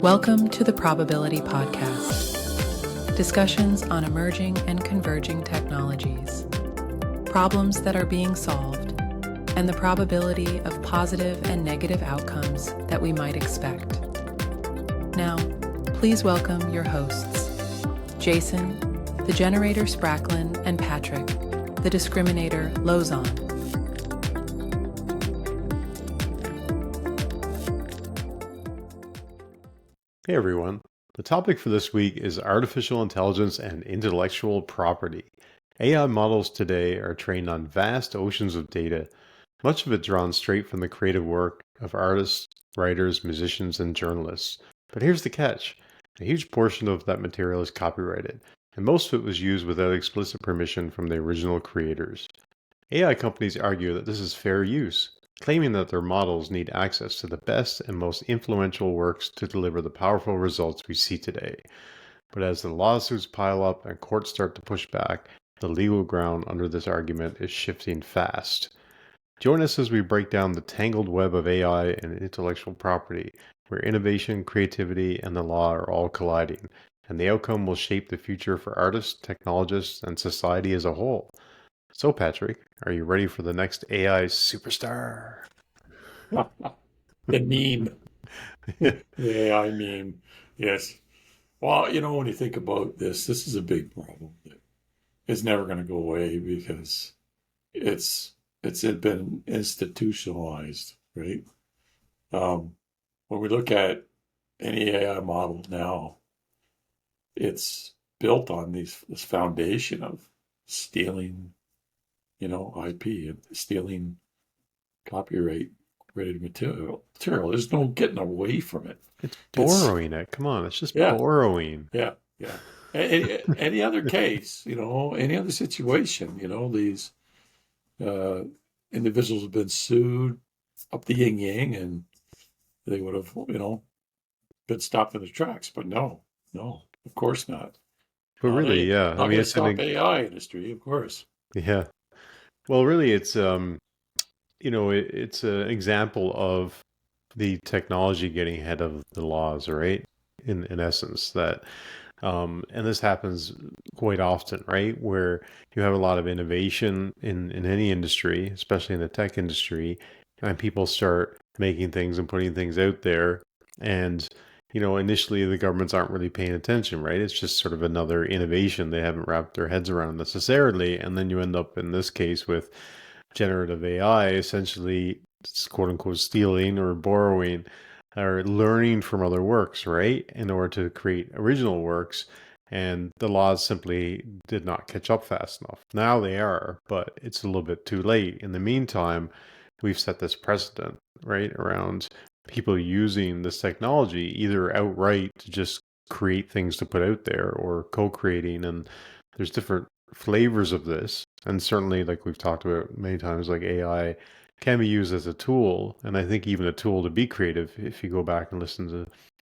Welcome to the Probability Podcast. Discussions on emerging and converging technologies, problems that are being solved, and the probability of positive and negative outcomes that we might expect. Now, please welcome your hosts, Jason, the generator Spracklin, and Patrick, the discriminator Lozon. Hey everyone. The topic for this week is artificial intelligence and intellectual property. AI models today are trained on vast oceans of data, much of it drawn straight from the creative work of artists, writers, musicians, and journalists. But here's the catch. A huge portion of that material is copyrighted, and most of it was used without explicit permission from the original creators. AI companies argue that this is fair use, claiming that their models need access to the best and most influential works to deliver the powerful results we see today. But as the lawsuits pile up and courts start to push back, the legal ground under this argument is shifting fast. Join us as we break down the tangled web of AI and intellectual property, where innovation, creativity, and the law are all colliding, and the outcome will shape the future for artists, technologists, and society as a whole. So, Patrick, are you ready for the next AI superstar? The meme. The AI meme. Yes. Well, when you think about this is a big problem. It's never going to go away because it's been institutionalized, right? When we look at any AI model now, it's built on this foundation of stealing IP and stealing copyright rated material. There's no getting away from it. It's borrowing it. Come on, it's just borrowing. Yeah. Any other case, any other situation, these individuals have been sued up the yin yang, and they would have, been stopped in the tracks. But no, of course not. But really, yeah. Not going to stop AI industry, of course. Yeah. Well, really, it's it's an example of the technology getting ahead of the laws, right? In essence, that and this happens quite often, right? Where you have a lot of innovation in any industry, especially in the tech industry, and people start making things and putting things out there, and initially the governments aren't really paying attention, right? It's just sort of another innovation they haven't wrapped their heads around necessarily, and then you end up in this case with generative AI essentially, quote unquote, stealing or borrowing or learning from other works, right? In order to create original works. And the laws simply did not catch up fast enough. Now they are, but it's a little bit too late. In the meantime, we've set this precedent, right, around people using this technology either outright to just create things to put out there or co-creating. And there's different flavors of this. And certainly, like we've talked about many times, like AI can be used as a tool, and I think even a tool to be creative. If you go back and listen to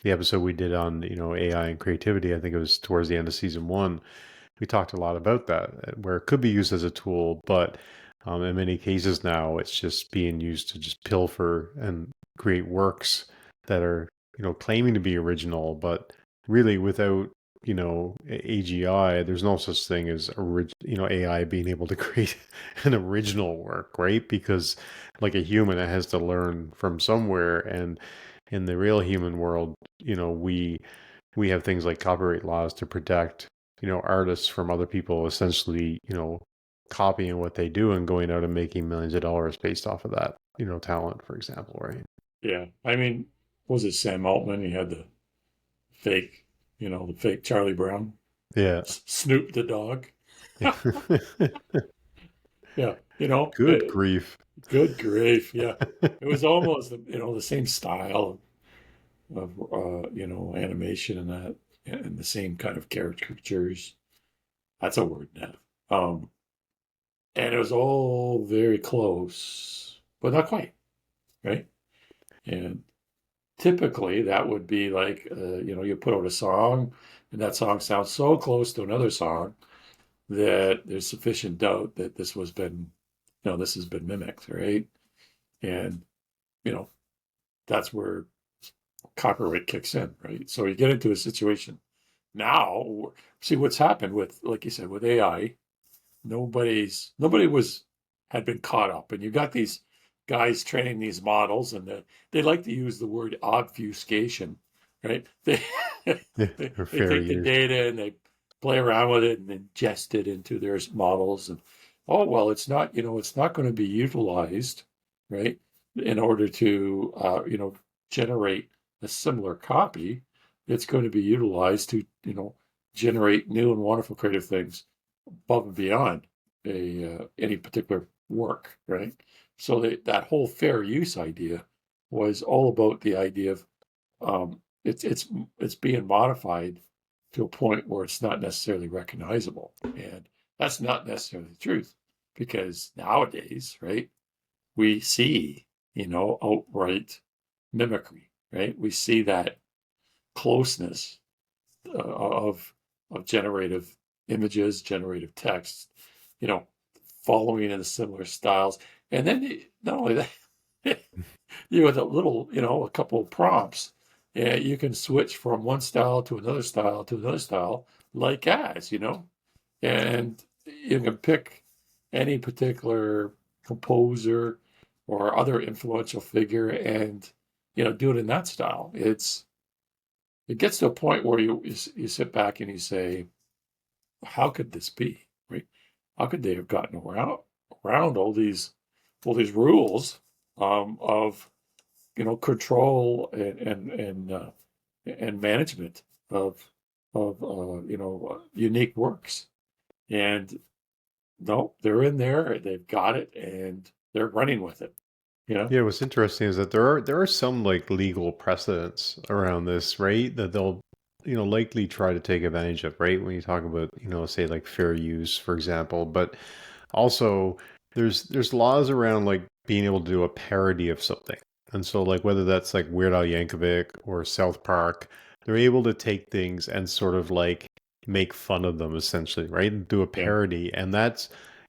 the episode we did on AI and creativity, I think it was towards the end of season 1, we talked a lot about that, where it could be used as a tool, but in many cases now it's just being used to just pilfer and create works that are claiming to be original, but really without AGI, there's no such thing as AI being able to create an original work, right? Because like a human, it has to learn from somewhere, and in the real human world, we have things like copyright laws to protect artists from other people essentially copying what they do and going out and making millions of dollars based off of that talent, for example, right? Yeah, I mean, was it Sam Altman? He had the fake Charlie Brown. Yeah. Snoop the dog. Yeah, Good grief. Good grief. Yeah. It was almost, the same style of animation and that, and the same kind of caricatures. That's a word now. And it was all very close, but not quite, right? And typically that would be like, you put out a song and that song sounds so close to another song that there's sufficient doubt that this has been mimicked, right? And, that's where copyright kicks in, right? So you get into a situation now. See what's happened with, like you said, with AI. Nobody had been caught up, and you got these guys training these models, and they like to use the word obfuscation, right? They Yeah, or they fair take the use. data and they play around with it and ingest it into their models, and oh well, it's not going to be utilized, right, in order to generate a similar copy. It's going to be utilized to generate new and wonderful creative things above and beyond any particular work, right? So that whole fair use idea was all about the idea of it's being modified to a point where it's not necessarily recognizable, and that's not necessarily the truth, because nowadays, right, we see outright mimicry, right? We see that closeness of generative images, generative text, following in similar styles. And then not only that, with a little, a couple of prompts, you can switch from one style to another style to another style, like as, and you can pick any particular composer or other influential figure and, do it in that style. It gets to a point where you sit back and you say, how could this be, right? How could they have gotten around all these rules of control and management of unique works? And no, they're in there, they've got it, and they're running with it. Yeah, what's interesting is that there are some like legal precedents around this, right? That they'll, likely try to take advantage of, right? When you talk about, say like fair use, for example, but also there's laws around like being able to do a parody of something. And so like whether that's like Weird Al Yankovic or South Park, they're able to take things and sort of like make fun of them essentially, right? And do a Yeah, parody. And that's,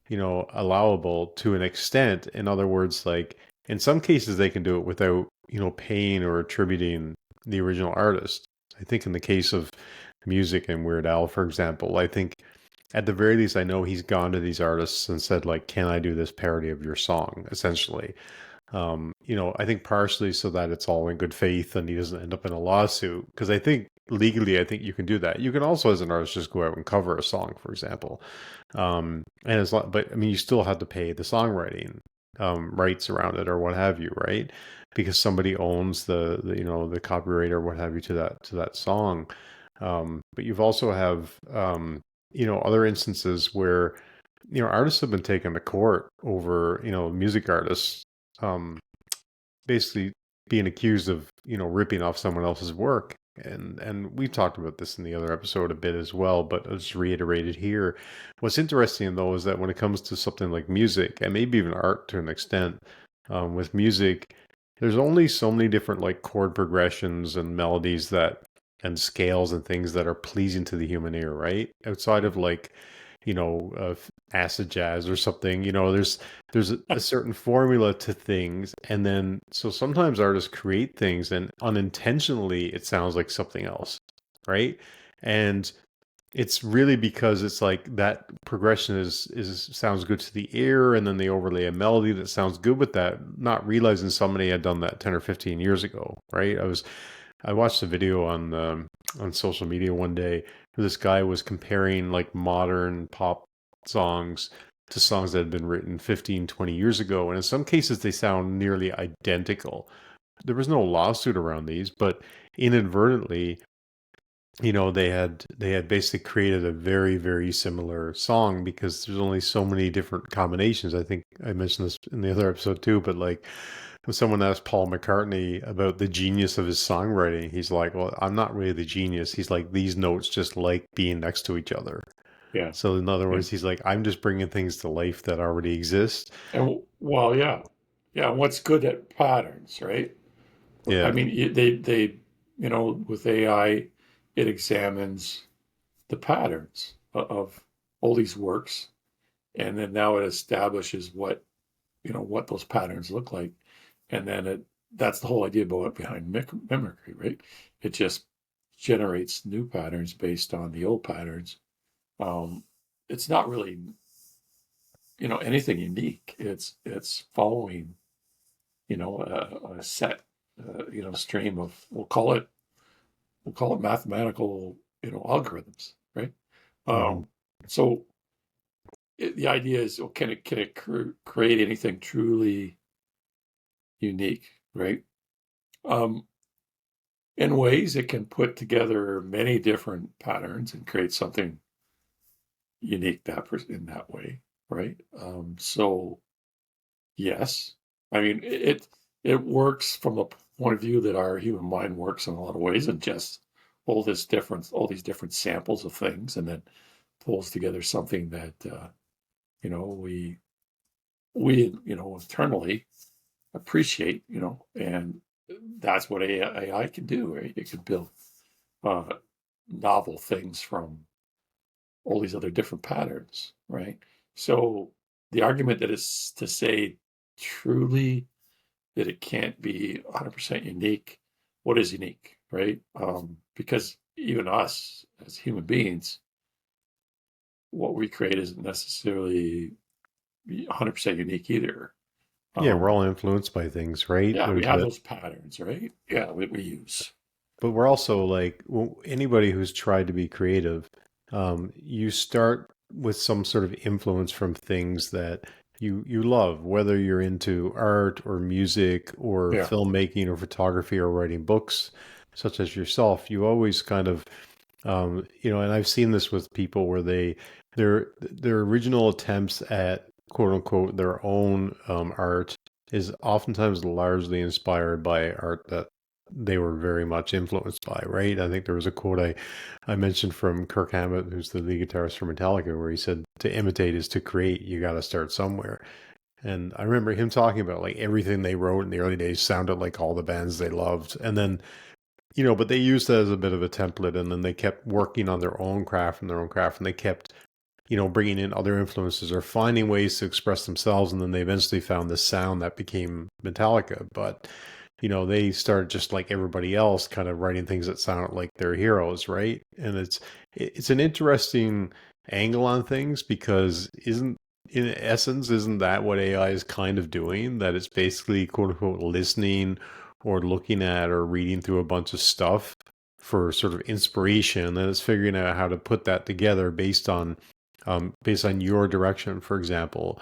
allowable to an extent. In other words, like in some cases they can do it without, paying or attributing the original artist. I think in the case of music and Weird Al, for example, I think at the very least, I know he's gone to these artists and said, like, can I do this parody of your song, essentially? I think partially so that it's all in good faith and he doesn't end up in a lawsuit. Because I think legally, I think you can do that. You can also, as an artist, just go out and cover a song, for example. And but I mean, you still have to pay the songwriting rights around it or what have you, right? Because somebody owns the copyright or what have you to that song. But you've also have other instances where artists have been taken to court over music artists um, basically being accused of ripping off someone else's work. And we've talked about this in the other episode a bit as well, but I'll just reiterate it here. What's interesting though is that when it comes to something like music and maybe even art to an extent, with music, there's only so many different like chord progressions and melodies that and scales and things that are pleasing to the human ear, right? Outside of like, acid jazz or something, there's a certain formula to things, and then so sometimes artists create things and unintentionally it sounds like something else, right? And it's really because it's like that progression is sounds good to the ear, and then they overlay a melody that sounds good with that, not realizing somebody had done that 10 or 15 years ago, right? I watched a video on social media one day where this guy was comparing like modern pop songs to songs that had been written 15, 20 years ago. And in some cases, they sound nearly identical. There was no lawsuit around these, but inadvertently, they had basically created a very, very similar song because there's only so many different combinations. I think I mentioned this in the other episode too, but like when someone asked Paul McCartney about the genius of his songwriting, he's like, well, I'm not really the genius. He's like, these notes just like being next to each other. yeah, So in other yeah. words, he's like, I'm just bringing things to life that already exist. And well, yeah, yeah. What's good at patterns, right? I Yeah. mean, they with AI, it examines the patterns of all these works, and then now it establishes what those patterns look like, and then it that's the whole idea behind mimicry, right? It just generates new patterns based on the old patterns. It's not really, anything unique. It's following, a set, stream of, we'll call it mathematical, algorithms, right? Mhm. So the idea is, well, can it create anything truly unique, right? Um, in ways, it can put together many different patterns and create something unique in that way, right? So yes, I mean it works from the point of view that our human mind works in a lot of ways, and just all these different samples of things, and then pulls together something that we internally appreciate, and that's what AI can do, right? It can build uh, novel things from all these other different patterns, right? So the argument that is to say truly that it can't be 100% unique. What is unique, right? Because even us as human beings, what we create isn't necessarily 100% unique either. Yeah, we're Um, all influenced by things, right? yeah, we There's have a, those patterns, right? Yeah, we use. but we're also like anybody who's tried to be creative, you start with some sort of influence from things that you love, whether you're into art or music or Yeah, filmmaking or photography or writing books, such as yourself. You always kind of, and I've seen this with people where their original attempts at quote unquote their own art is oftentimes largely inspired by art that they were very much influenced by, right? I think there was a quote I mentioned from Kirk Hammett, who's the lead guitarist for Metallica, where he said, to imitate is to create, you got to start somewhere. And I remember him talking about like everything they wrote in the early days sounded like all the bands they loved. And then, but they used that as a bit of a template, and then they kept working on their own craft and their own craft, and they kept, bringing in other influences or finding ways to express themselves. And then they eventually found this sound that became Metallica. But they started just like everybody else, kind of writing things that sound like their heroes, right? And it's an interesting angle on things, because in essence, isn't that what AI is kind of doing? That it's basically quote unquote listening or looking at or reading through a bunch of stuff for sort of inspiration, and then it's figuring out how to put that together based on your direction, for example.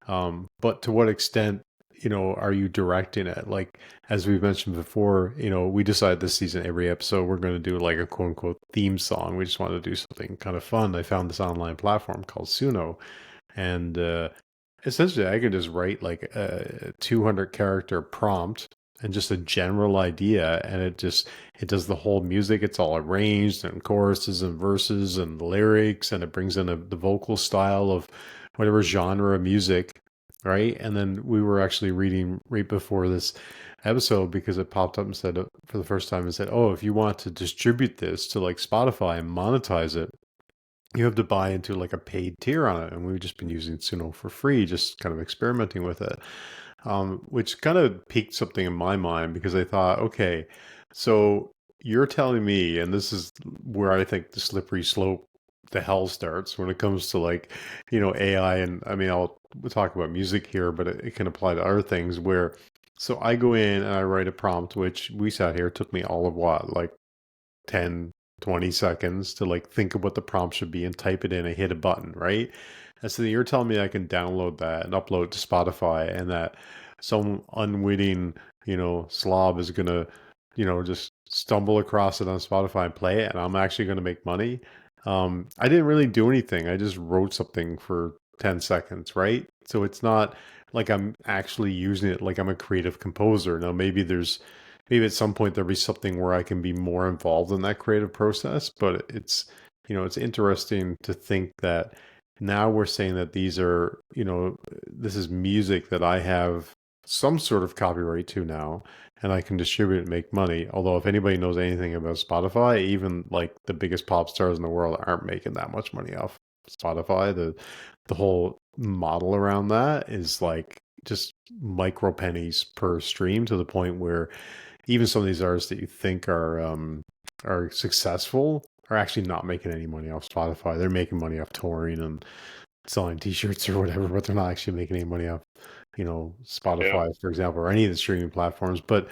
But to what extent, are you directing it? Like, as we've mentioned before, we decided this season, every episode, we're going to do like a quote unquote theme song. We just wanted to do something kind of fun. I found this online platform called Suno, and essentially I can just write like a 200 character prompt and just a general idea, and it does the whole music. It's all arranged and choruses and verses and lyrics, and it brings in the vocal style of whatever genre of music, right? And then we were actually reading right before this episode, because it popped up and said, for the first time, it said, oh, if you want to distribute this to like Spotify and monetize it, you have to buy into like a paid tier on it. And we've just been using Suno for free, just kind of experimenting with it, which kind of piqued something in my mind, because I thought, okay, so you're telling me, and this is where I think the slippery slope the hell starts when it comes to like, AI. And I mean, we'll talk about music here, but it can apply to other things where, so I go in and I write a prompt, which we sat here, it took me all of what, like 10, 20 seconds to like think of what the prompt should be and type it in and hit a button, right? And so you're telling me I can download that and upload it to Spotify, and that some unwitting, slob is gonna, just stumble across it on Spotify and play it, and I'm actually gonna make money. I didn't really do anything. I just wrote something for 10 seconds, right? So it's not like I'm actually using it like I'm a creative composer. Now, maybe at some point there'll be something where I can be more involved in that creative process, but it's interesting to think that now we're saying that these are, this is music that I have some sort of copyright to now, and I can distribute and make money. Although if anybody knows anything about Spotify, even like the biggest pop stars in the world aren't making that much money off Spotify. The whole model around that is like just micro pennies per stream, to the point where even some of these artists that you think are successful are actually not making any money off Spotify. They're making money off touring and selling T-shirts or whatever, but they're not actually making any money off, Yeah. Spotify, for example, or any of the streaming platforms. But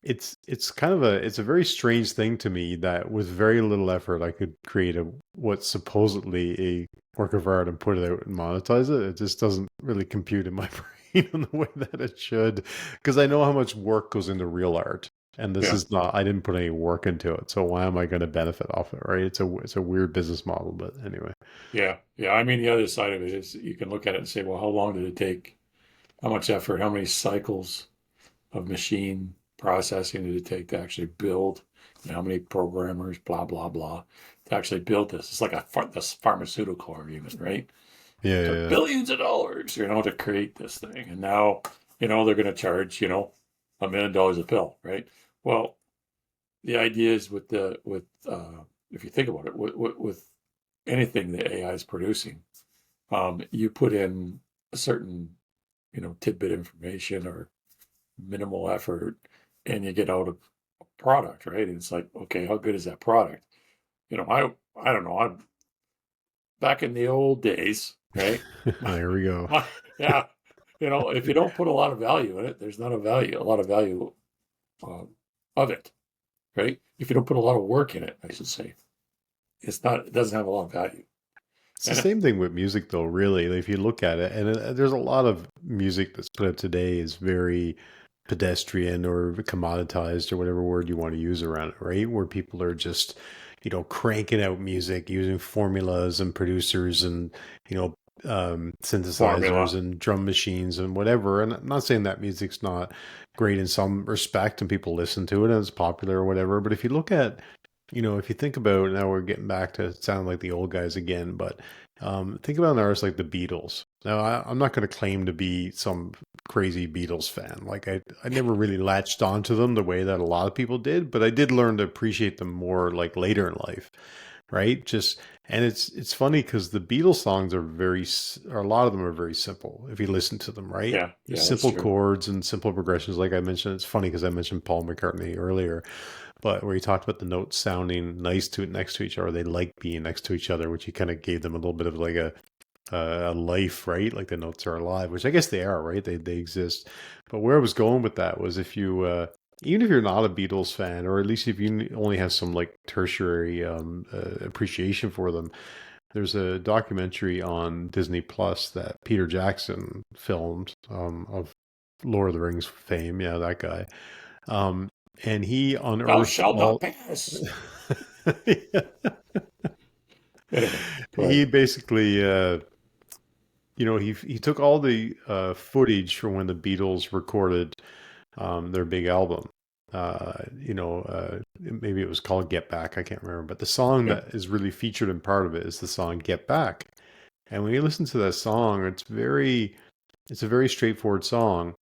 it's kind of it's a very strange thing to me that with very little effort I could create what's supposedly a work of art and put it out and monetize it. It just doesn't really compute in my brain in the way that it should, because I know how much work goes into real art. And this Yeah. is not, I didn't put any work into it. So why am I going to benefit off it, right? It's a weird business model, but anyway. Yeah. Yeah. I mean, the other side of it is you can look at it and say, well, how long did it take? How much effort? How many cycles of machine processing did it take to actually build? You know, how many programmers, blah, blah, blah, to actually build this? It's like this pharmaceutical argument, right? Yeah, It yeah, took yeah. billions of dollars, to create this thing. And now, they're going to charge, $1 million a pill, right? Well, the idea is if you think about it, with anything that AI is producing, you put in a certain, tidbit information or minimal effort, and you get out a product, right? And it's like, okay, how good is that product? I don't know. I'm back in the old days, right? There we go. Yeah, if you don't put a lot of value in it, there's not a lot of value uh, of it, right? If you don't put a lot of work in it, I should say, it doesn't have a lot of value. It's the And same thing with music, though, really. If you look at it, and there's a lot of music that's put out today is very pedestrian or commoditized or whatever word you want to use around it, right? Where people are just, cranking out music using formulas and producers and, synthesizers formula, and drum machines and whatever. And I'm not saying that music's not great in some respect and people listen to it and it's popular or whatever. But if you look at, if you think about, now we're getting back to sound like the old guys again, but think about an artist like the Beatles. Now, I'm not going to claim to be some crazy Beatles fan. Like I never really latched onto them the way that a lot of people did, but I did learn to appreciate them more like later in life, right? And it's funny because the Beatles songs or a lot of them are very simple if you listen to them, right? yeah, There's yeah, that's simple true. chords and simple progressions, like I mentioned. It's funny because I mentioned Paul McCartney earlier, but where he talked about the notes sounding nice to next to each other, they like being next to each other, which he kind of gave them a little bit of like a life, right? Like the notes are alive, which I guess they are, right? They exist. But where I was going with that was if you even if you're not a Beatles fan, or at least if you only have some like tertiary appreciation for them, there's a documentary on Disney Plus that Peter Jackson filmed of Lord of the Rings fame. Yeah, that guy. Um, and he Thou unearthed shalt not all. pass. Yeah. Anyway, go He ahead. basically, he took all the footage from when the Beatles recorded their big album. Maybe it was called Get Back. I can't remember, but the song Yeah, that is really featured in part of it is the song Get Back. And when you listen to that song, it's a very straightforward song.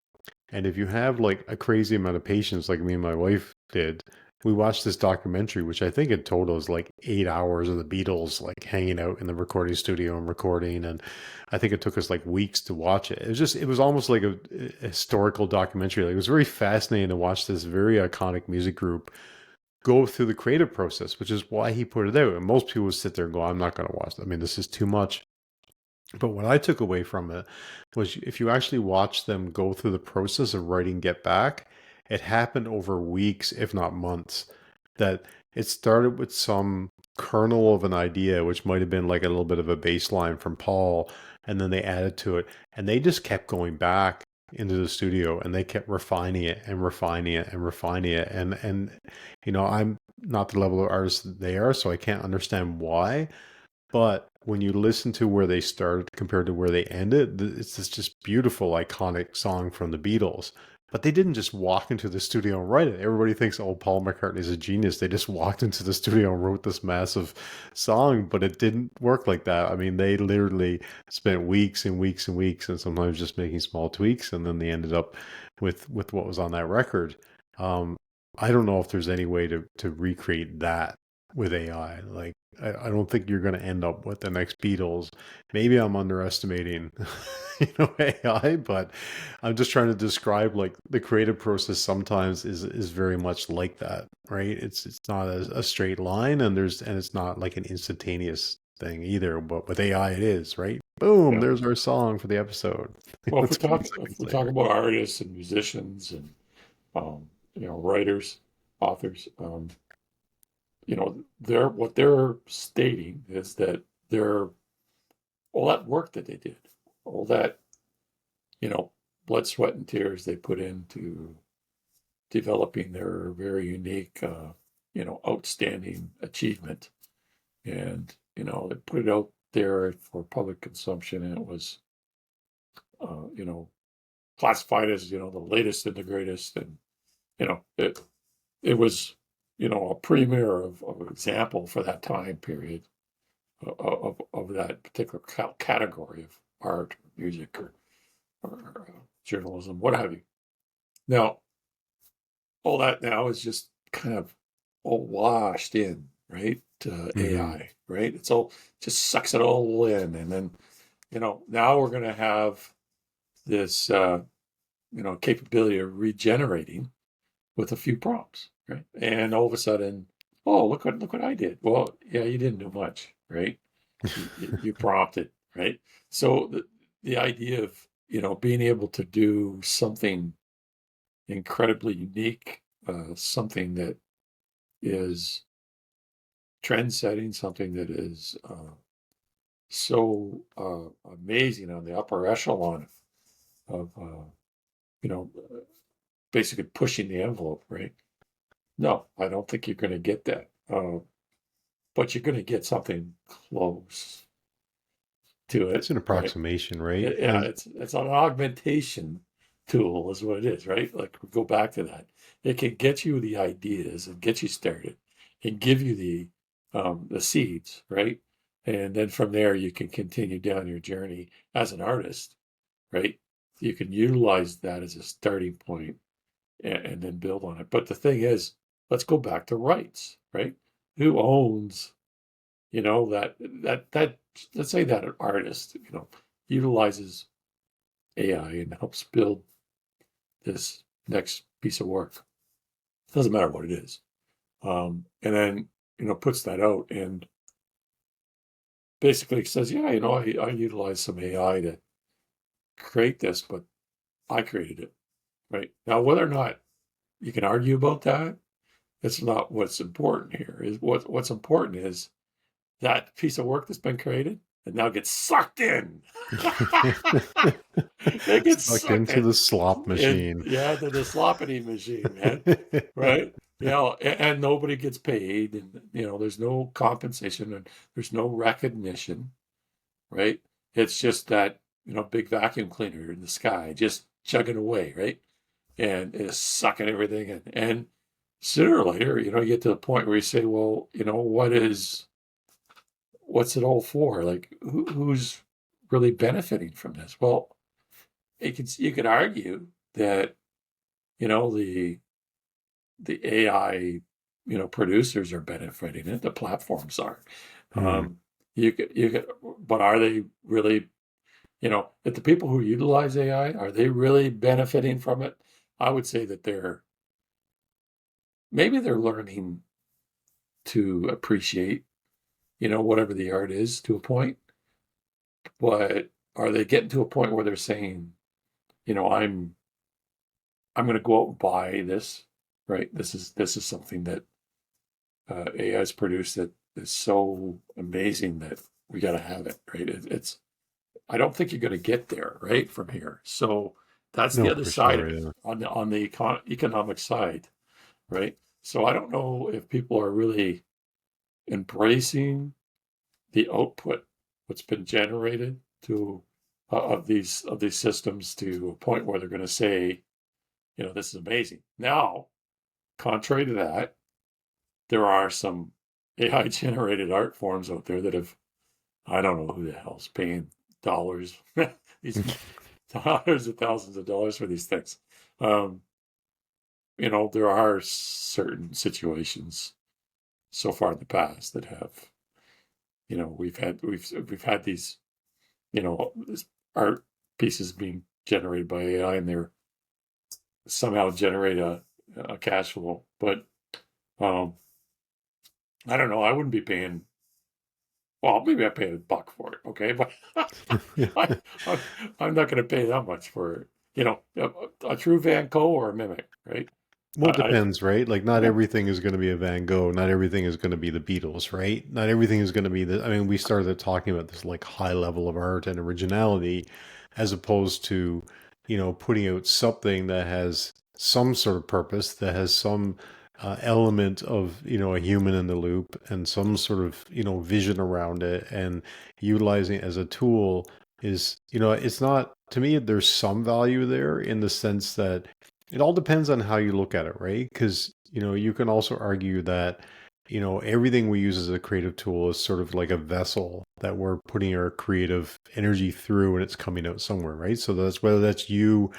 And if you have like a crazy amount of patience, like me and my wife did, we watched this documentary, which I think in total is like 8 hours of the Beatles, like hanging out in the recording studio and recording. And I think it took us like weeks to watch it. It was almost like a historical documentary. Like, it was very fascinating to watch this very iconic music group go through the creative process, which is why he put it out. And most people would sit there and go, I'm not going to watch it. I mean, this is too much. But what I took away from it was if you actually watch them go through the process of writing Get Back, it happened over weeks, if not months. That it started with some kernel of an idea, which might have been like a little bit of a baseline from Paul, and then they added to it. And they just kept going back into the studio and they kept refining it and refining it and refining it. And I'm not the level of artist that they are, so I can't understand why. But when you listen to where they started compared to where they ended, it's this just beautiful, iconic song from the Beatles. But they didn't just walk into the studio and write it. Everybody thinks, oh, Paul McCartney's a genius. They just walked into the studio and wrote this massive song, but it didn't work like that. I mean, they literally spent weeks and weeks and weeks and sometimes just making small tweaks, and then they ended up with what was on that record. I don't know if there's any way to recreate that with AI. Like, I don't think you're going to end up with the next Beatles. Maybe I'm underestimating, AI, but I'm just trying to describe like the creative process sometimes is very much like that, right? It's not a straight line, and it's not like an instantaneous thing either. But with AI, it is, right? Boom, Yeah. there's our song for the episode. Well, It's a few if seconds we talk later. about artists and musicians and writers, authors, what they're stating is that they're all that work that they did, all that blood, sweat, and tears they put into developing their very unique, outstanding achievement, and they put it out there for public consumption, and it was, uh, you know, classified as the latest and the greatest, and it was a premier of an example for that time period of that particular category of art, music, or journalism, what have you. Now, all that now is just kind of all washed in, right? To Hmm. AI, right? It's all just sucks it all in, and then now we're going to have this capability of regenerating with a few prompts, right? And all of a sudden, oh, look what I did. Well, yeah, you didn't do much, right? You prompted, right? So the idea of being able to do something incredibly unique, something that is trend setting, something that is so amazing on the upper echelon of you know basically pushing the envelope, right? No, I don't think you're going to get that. But you're going to get something close to It's it, an right? approximation, right? Yeah, it's an augmentation tool, is what it is, right? Like we go back to that. It can get you the ideas and get you started, and give you the seeds, right? And then from there you can continue down your journey as an artist, right? You can utilize that as a starting point, and then build on it. But the thing is, let's go back to rights, right? Who owns, that let's say that an artist, utilizes AI and helps build this next piece of work. It doesn't matter what it is. And then, puts that out and basically says, yeah, I utilized some AI to create this, but I created it, right? Now, whether or not you can argue about that, it's not what's important here. Is what's important is that piece of work that's been created and now gets sucked in. It gets Sucked sucked into in. the slop And machine. yeah, the sloppity machine, man. Right? And nobody gets paid, and there's no compensation, and there's no recognition, right? It's just that, big vacuum cleaner in the sky just chugging away, right? And it's sucking everything in. And sooner or later, you get to the point where you say, well, what's it all for? Like, who's really benefiting from this? Well, you could argue that the AI producers are benefiting it. The platforms are. Hmm. You could, but are they really? If the people who utilize AI, are they really benefiting from it? I would say that maybe they're learning to appreciate whatever the art is to a point, but are they getting to a point where they're saying, I'm going to go out and buy this, right? This is something that AI has produced that is so amazing that we got to have it, right? It's I don't think you're going to get there, right, from here. So that's the No, other for side sure. of it Yeah. on the economic side, right? So I don't know if people are really embracing the output, what's been generated to of these systems, to a point where they're going to say, this is amazing. Now, contrary to that, there are some AI generated art forms out there that have, I don't know who the hell's paying dollars, these hundreds of thousands of dollars for these things. There are certain situations so far in the past that have, we've had these, this art pieces being generated by AI, and they're somehow generate a cash flow. But um, I don't know. I wouldn't be paying. Well, maybe I pay $1 for it, okay, but I, I'm not going to pay that much for it. A true Van Gogh or a mimic, right? Well, it I depends, right? Like, not yeah, everything is going to be a Van Gogh. Not everything is going to be the Beatles, right? Not everything is going to be the. I mean, we started talking about this like high level of art and originality, as opposed to, putting out something that has some sort of purpose, that has some element of, a human in the loop and some sort of, vision around it, and utilizing it as a tool is, it's not, to me, there's some value there in the sense that it all depends on how you look at it, right? Because, you can also argue that, everything we use as a creative tool is sort of like a vessel that we're putting our creative energy through and it's coming out somewhere, right? So that's whether that's you,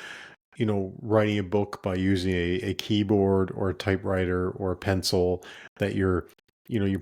writing a book by using a keyboard or a typewriter or a pencil that you're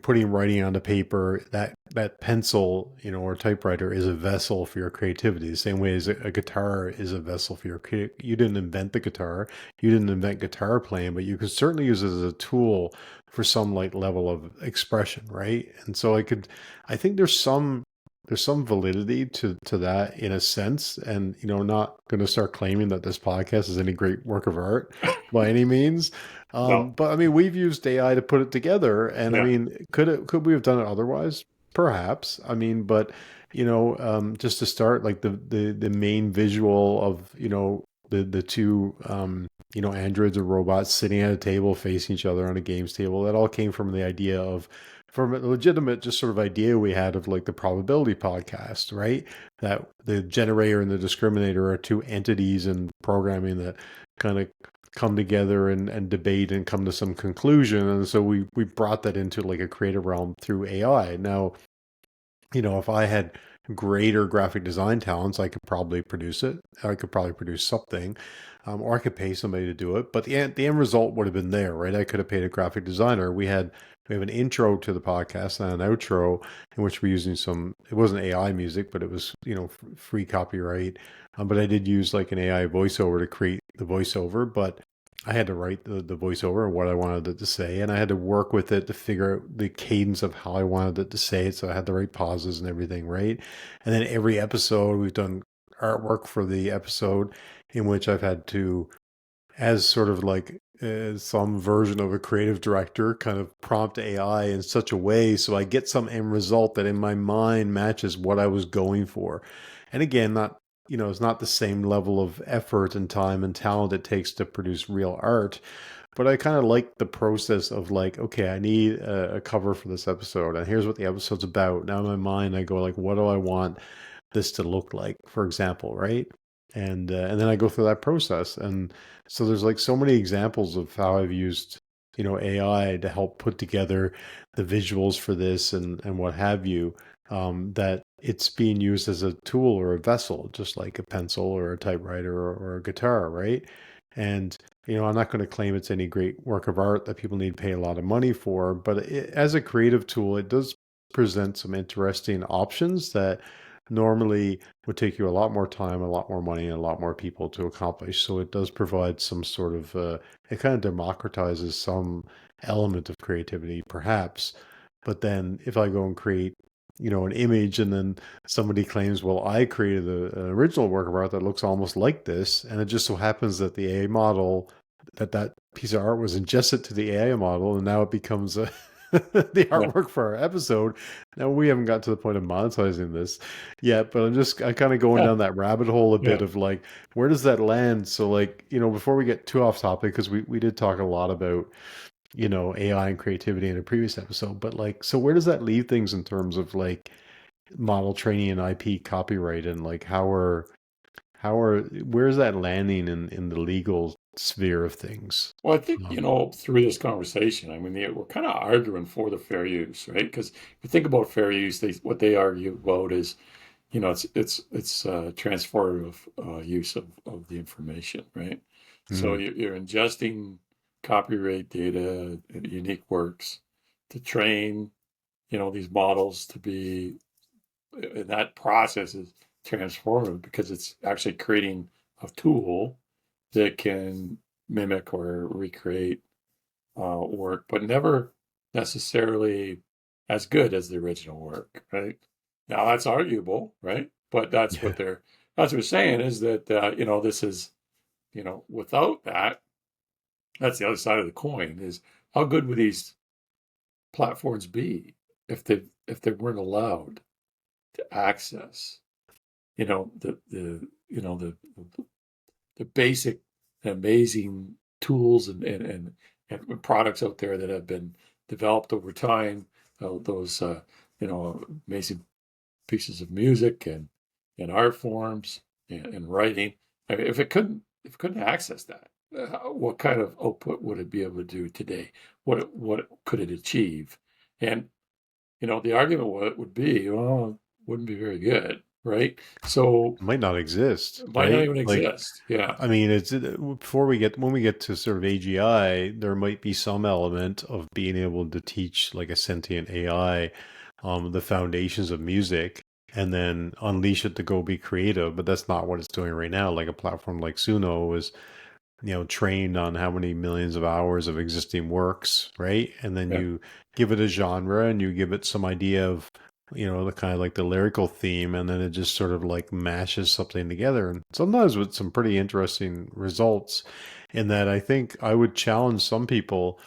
putting writing onto paper, that pencil, or typewriter is a vessel for your creativity. The same way as a guitar is a vessel for your creative. You didn't invent the guitar, you didn't invent guitar playing, but you could certainly use it as a tool for some like level of expression, right? And so I think there's some validity to that in a sense, and not going to start claiming that this podcast is any great work of art by any means. no, But I mean, we've used AI to put it together, and I yeah, mean, could we have done it otherwise? Perhaps. I mean, but just to start, like the main visual of the two androids or robots sitting at a table facing each other on a games table, that all came from the idea of from a legitimate just sort of idea we had of like the probability podcast, right? That the generator and the discriminator are two entities in programming that kind of come together and debate and come to some conclusion. And so we brought that into like a creative realm through AI. Now, if I had greater graphic design talents, I could probably produce it. I could probably produce something, or I could pay somebody to do it. But the end result would have been there, right? I could have paid a graphic designer. We have an intro to the podcast and an outro in which we're using some. It wasn't AI music, but it was free copyright. But I did use like an AI voiceover to create the voiceover, but I had to write the voiceover and what I wanted it to say, and I had to work with it to figure out the cadence of how I wanted it to say it. So I had the right pauses and everything, right? And then every episode, we've done artwork for the episode in which I've had to, as sort of like some version of a creative director, kind of prompt AI in such a way so I get some end result that in my mind matches what I was going for. And again, not it's not the same level of effort and time and talent it takes to produce real art, but I kind of like the process of like, okay, I need a cover for this episode, and here's what the episode's about. Now in my mind, I go like, what do I want this to look like, for example, right? And then I go through that process, and so there's like so many examples of how I've used AI to help put together the visuals for this and what have you. That it's being used as a tool or a vessel, just like a pencil or a typewriter or a guitar, right? And I'm not going to claim it's any great work of art that people need to pay a lot of money for, but as a creative tool, it does present some interesting options that normally would take you a lot more time, a lot more money, and a lot more people to accomplish. So it does provide some sort of, it kind of democratizes some element of creativity, perhaps. But then if I go and create, an image and then somebody claims, well, I created an original work of art that looks almost like this. And it just so happens that the AI model, that piece of art was ingested to the AI model, and now it becomes the yeah, artwork for our episode. Now we haven't got to the point of monetizing this yet, but I kind of going yeah, down that rabbit hole a bit yeah. of like, where does that land? So like, before we get too off topic, because we did talk a lot about, AI and creativity in a previous episode, but like, so where does that leave things in terms of like model training and IP copyright, and like where's that landing in the legal sphere of things? Well, I think, Um, through this conversation, I mean, we're kind of arguing for the fair use, right? Because if you think about fair use, what they argue about is, it's transformative use of the information, right? So mm, you're ingesting copyright data, unique works, to train, these models to be, and that process is transformative because it's actually creating a tool that can mimic or recreate work, but never necessarily as good as the original work, right? Now that's arguable, right? But that's Yeah. what they're saying is that this is, without that, that's the other side of the coin is how good would these platforms be if they weren't allowed to access, the basic amazing tools and products out there that have been developed over time, those amazing pieces of music and art forms and writing. I mean, if it couldn't access that, what kind of output would it be able to do today? What could it achieve? And the argument would be, well, it wouldn't be very good, right? So It might not exist, it might not right? even Like, exist. Yeah, I mean, when we get to sort of AGI, there might be some element of being able to teach like a sentient AI, the foundations of music, and then unleash it to go be creative. But that's not what it's doing right now. Like a platform like Suno is, trained on how many millions of hours of existing works, right? And then yeah, you give it a genre and you give it some idea of, the kind of like the lyrical theme, and then it just sort of like mashes something together. And sometimes with some pretty interesting results. In that, I think I would challenge some people,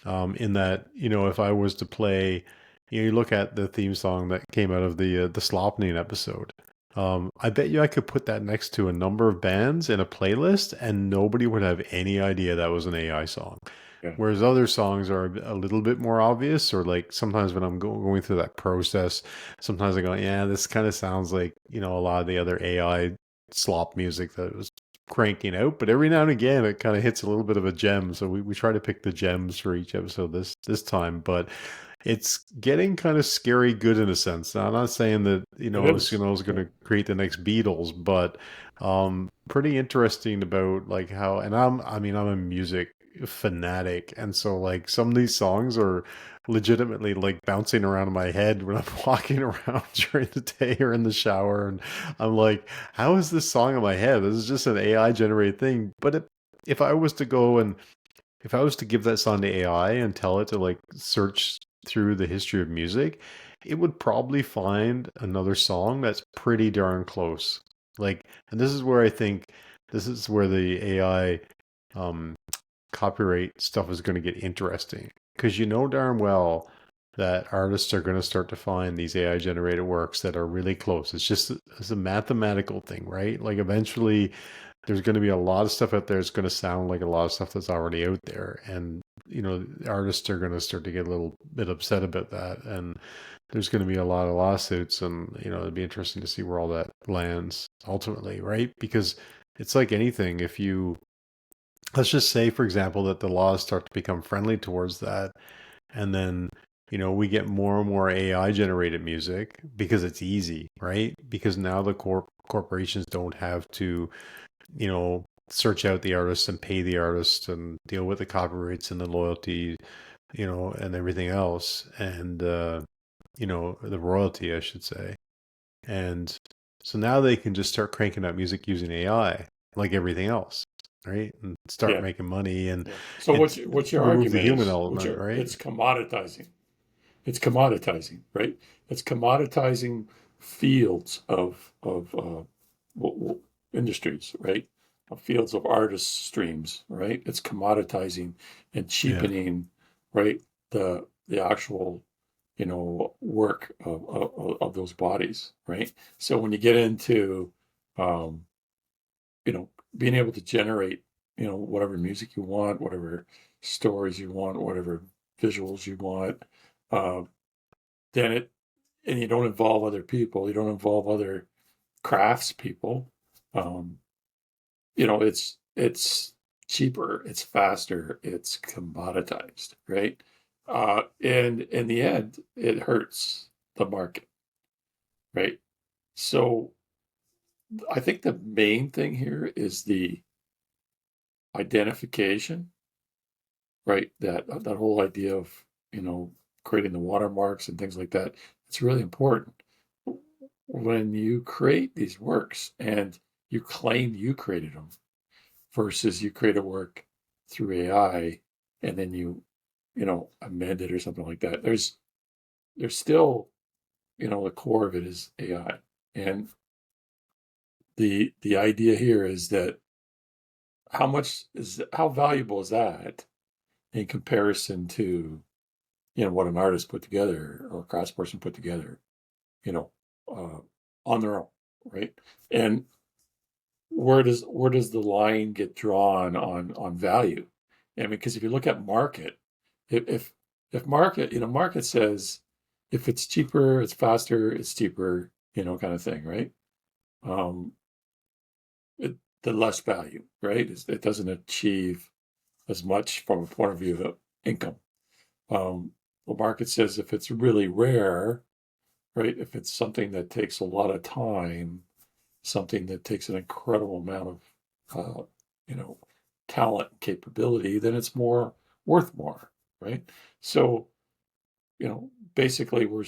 in that, if I was to play, you look at the theme song that came out of the Slopnin episode. I bet you I could put that next to a number of bands in a playlist, and nobody would have any idea that was an AI song. yeah. Whereas other songs are a little bit more obvious, or like sometimes when I'm going through that process, sometimes I go, yeah, this kind of sounds like, a lot of the other AI slop music that was cranking out. But every now and again, it kind of hits a little bit of a gem. So we try to pick the gems for each episode this time. But it's getting kind of scary good in a sense. Now, I'm not saying that, It is. Suno is going Yeah, to create the next Beatles, but pretty interesting about like how, and I'm a music fanatic, and so like some of these songs are legitimately like bouncing around in my head when I'm walking around during the day or in the shower, and I'm like, how is this song in my head? This is just an AI generated thing. But if I was to go and if I was to give that song to AI and tell it to like search through the history of music, it would probably find another song that's pretty darn close. Like, and this is where I think this is where the AI um, copyright stuff is going to get interesting, because darn well that artists are going to start to find these AI generated works that are really close. It's a mathematical thing, right? Like eventually there's going to be a lot of stuff out there that's going to sound like a lot of stuff that's already out there, and artists are going to start to get a little bit upset about that, and there's going to be a lot of lawsuits, and it'd be interesting to see where all that lands ultimately, right? Because it's like anything. If you let's just say, for example, that the laws start to become friendly towards that, and then we get more and more AI generated music because it's easy, right? Because now the corporations don't have to search out the artist and pay the artist and deal with the copyrights and the loyalty, and everything else, and the royalty, I should say. And so now they can just start cranking out music using AI, like everything else, right? And start yeah, making money and yeah. So and what's your remove the argument human is element, right? it's commoditizing. It's commoditizing, right? It's commoditizing fields of industries, right? Fields of artist streams, right? It's commoditizing and Yeah, cheapening, right? The actual work of those bodies, right? So when you get into um, being able to generate whatever music you want, whatever stories you want, whatever visuals you want, uh, then it and you don't involve other people, you don't involve other crafts people. Um, it's cheaper, it's faster, it's commoditized, right? And in the end, it hurts the market, right? So I think the main thing here is the identification, right? That whole idea of creating the watermarks and things like that. It's really important. When you create these works and you claim you created them versus you create a work through AI and then you amend it or something like that. There's still, the core of it is AI. And the idea here is that how valuable is that in comparison to, what an artist put together or a craftsperson put together, uh, on their own, right? And where does the line get drawn on value? I mean, because if you look at market, if market, market says if it's cheaper, it's faster, it's cheaper, kind of thing, right? Um, the less value, right? It doesn't achieve as much from a point of view of income. The market says if it's really rare, right? If it's something that takes a lot of time, something that takes an incredible amount of, talent and capability, then it's worth more, right? So, basically we're,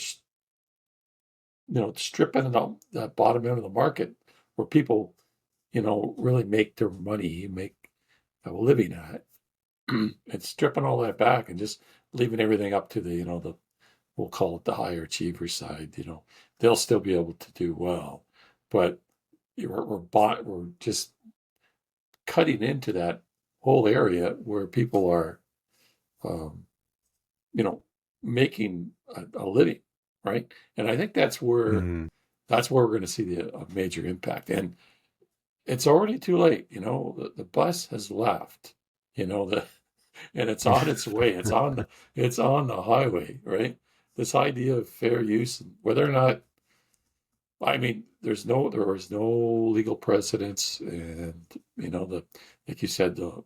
stripping the bottom end of the market where people, really make their money, make a living at it, and stripping all that back and just leaving everything up to the we'll call it the higher achiever side. They'll still be able to do well, but we're just cutting into that whole area where people are, um, making a living, right? And I think that's where Mm. we're going to see a major impact. And it's already too late. The bus has left. And it's on its way. It's on the highway, right? This idea of fair use, and whether or not, I mean, there was no legal precedence, and like you said, the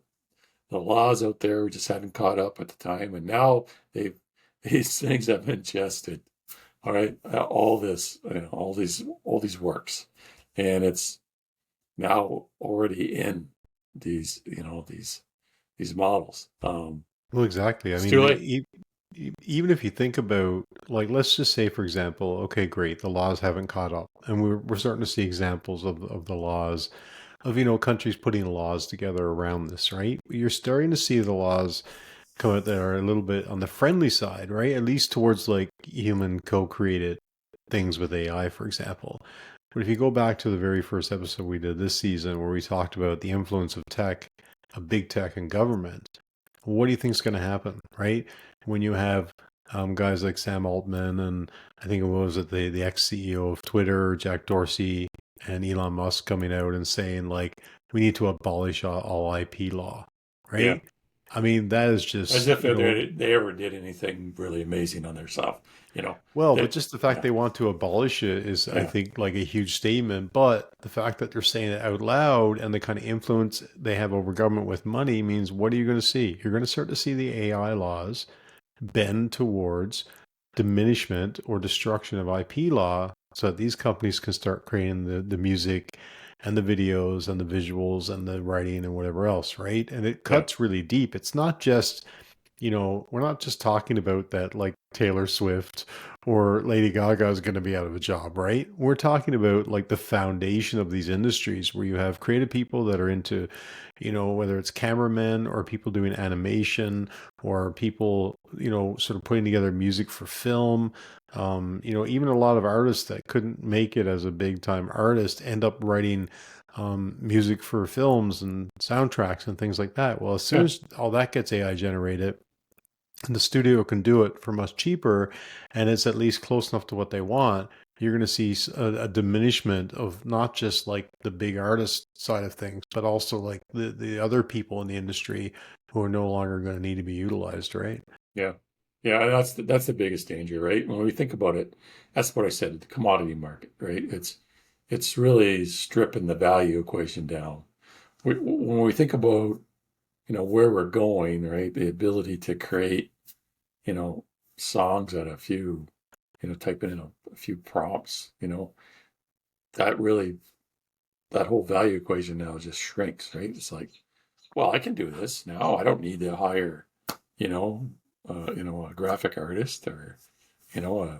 laws out there just hadn't caught up at the time, and now these things have been ingested. All right, all this, all these works, and it's now already in these models. Well, exactly. I It's mean, too late. even if you think about, like, let's just say, for example, okay, great, the laws haven't caught up, and we're starting to see examples of the laws of countries putting laws together around this, right? You're starting to see the laws come out that are a little bit on the friendly side, right? At least towards like human co-created things with AI, for example. But if you go back to the very first episode we did this season, where we talked about the influence of tech, of big tech and government, what do you think is going to happen, right? When you have guys like Sam Altman and I think it was the ex-CEO of Twitter, Jack Dorsey, and Elon Musk coming out and saying like we need to abolish all IP law, Yeah, right? I mean that is as just if they ever did anything really amazing on their stuff. well, but That just the fact yeah, they want to abolish it is, I yeah, think, like a huge statement. But the fact that they're saying it out loud and the kind of influence they have over government with money means what are you going to see? You're going to start to see the AI laws bend towards diminishment or destruction of IP law so that these companies can start creating the music and the videos and the visuals and the writing and whatever else, right? And it yeah, cuts really deep. It's not just we're not just talking about that like Taylor Swift or Lady Gaga is going to be out of a job, right? We're talking about like the foundation of these industries where you have creative people that are into, whether it's cameramen or people doing animation or people, sort of putting together music for film. Even a lot of artists that couldn't make it as a big time artist end up writing music for films and soundtracks and things like that. Well, as soon yeah, as all that gets AI generated, and the studio can do it for much cheaper and it's at least close enough to what they want, you're going to see a diminishment of not just like the big artist side of things, but also like the other people in the industry who are no longer going to need to be utilized, right? yeah, yeah. And that's the biggest danger, right? When we think about it, that's what I said. The commodity market, right? It's really stripping the value equation down. When we think about where we're going, right? The ability to create you know, songs at a few, typing in a few prompts, that really, that whole value equation now just shrinks, right? It's like, well, I can do this now. I don't need to hire, you know, a graphic artist, or a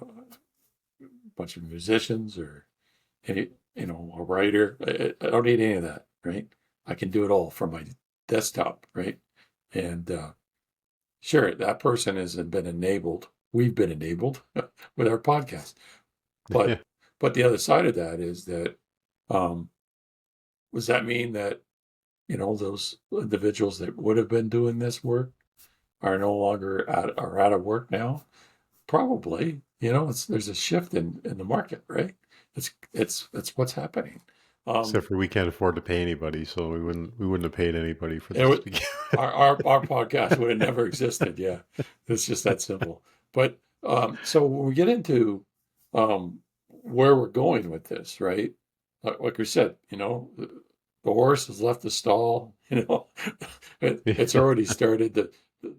bunch of musicians, or any, a writer. I don't need any of that, right? I can do it all from my desktop, right? And sure, that person has been enabled. We've been enabled with our podcast, Yeah. but the other side of that is that, um, does that mean that those individuals that would have been doing this work are no longer are out of work now? Probably. There's a shift in the market, right? It's what's happening. Except for we can't afford to pay anybody, so we wouldn't have paid anybody for It this would, to begin our podcast would have never existed. Yeah, it's just that simple. But so when we get into where we're going with this, right? Like we said, the horse has left the stall. It's with. already started.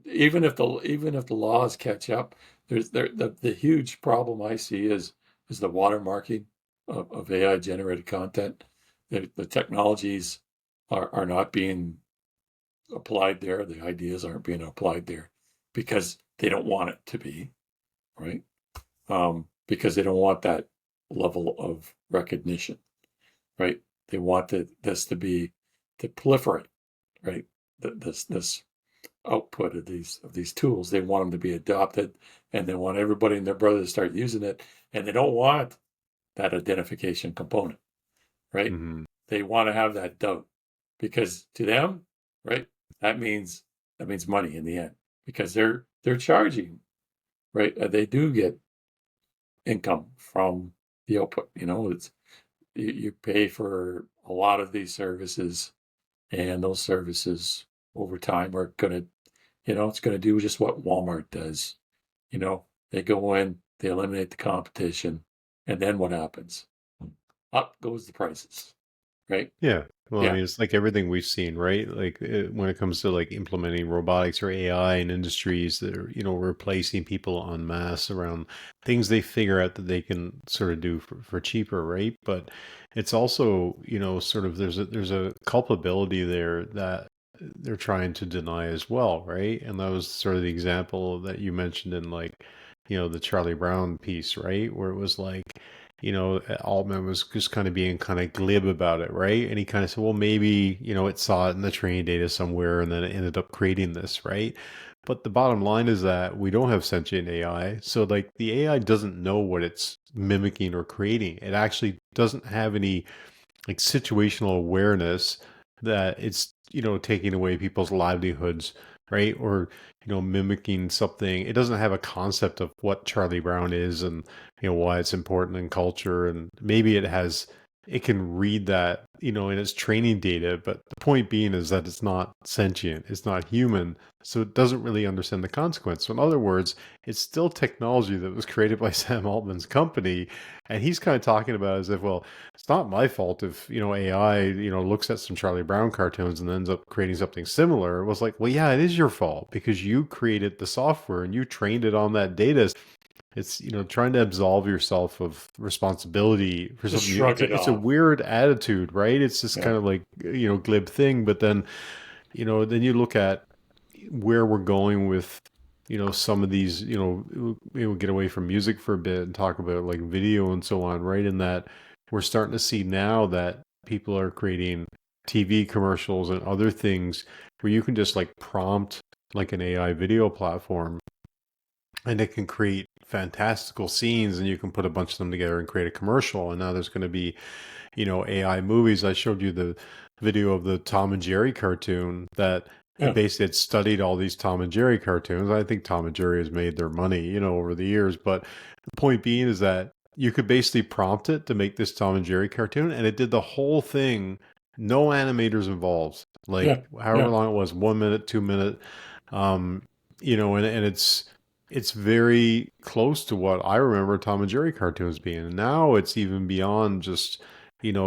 Even if the laws catch up, the huge problem I see is the watermarking of AI generated content. The technologies are not being applied there. The ideas aren't being applied there because they don't want it to be, right? Because they don't want that level of recognition, right? They want this to proliferate, right? This output of these tools. They want them to be adopted, and they want everybody and their brother to start using it, and they don't want that identification component, right? Mhm. They want to have that doubt because to them, right, that means money in the end because they're charging, right? They do get income from the output. It's you pay for a lot of these services, and those services over time are gonna, it's gonna do just what Walmart does. They go in, they eliminate the competition, and then what happens? Up goes the prices, right? Yeah. Well, I Yeah, mean, it's like everything we've seen, right? Like when it comes to like implementing robotics or AI in industries that are, replacing people en masse around things they figure out that they can sort of do for cheaper, right? But it's also, sort of there's a culpability there that they're trying to deny as well, right? And that was sort of the example that you mentioned in like, the Charlie Brown piece, right? Where it was like, Altman was just kind of being kind of glib about it, right? And he kind of said, well, maybe, it saw it in the training data somewhere and then it ended up creating this, right? But the bottom line is that we don't have sentient AI. So, like, the AI doesn't know what it's mimicking or creating. It actually doesn't have any like situational awareness that it's taking away people's livelihoods, right? Or mimicking something. It doesn't have a concept of what Charlie Brown is and why it's important in culture. And maybe it can read that in its training data, but the point being is that it's not sentient, it's not human, so it doesn't really understand the consequence. So in other words, it's still technology that was created by Sam Altman's company, and he's kind of talking about it as if, well, it's not my fault if AI looks at some Charlie Brown cartoons and ends up creating something similar. It was like, well, yeah, it is your fault because you created the software and you trained it on that data. It's trying to absolve yourself of responsibility for just something. It's shrug it it's a off. weird attitude, right? It's just Yeah, kind of like glib thing. But then then you look at where we're going with some of these we'll get away from music for a bit and talk about like video and so on, right? In that we're starting to see now that people are creating TV commercials and other things where you can just like prompt like an AI video platform and it can create fantastical scenes and you can put a bunch of them together and create a commercial. And now there's going to be AI movies. I showed you the video of the Tom and Jerry cartoon that it yeah, basically had studied all these Tom and Jerry cartoons. I think Tom and Jerry has made their money, over the years. But the point being is that you could basically prompt it to make this Tom and Jerry cartoon, and it did the whole thing, no animators involved. Like yeah, however yeah, long it was, 1 minute, 2 minute, um, and it's very close to what I remember Tom and Jerry cartoons being. And now it's even beyond just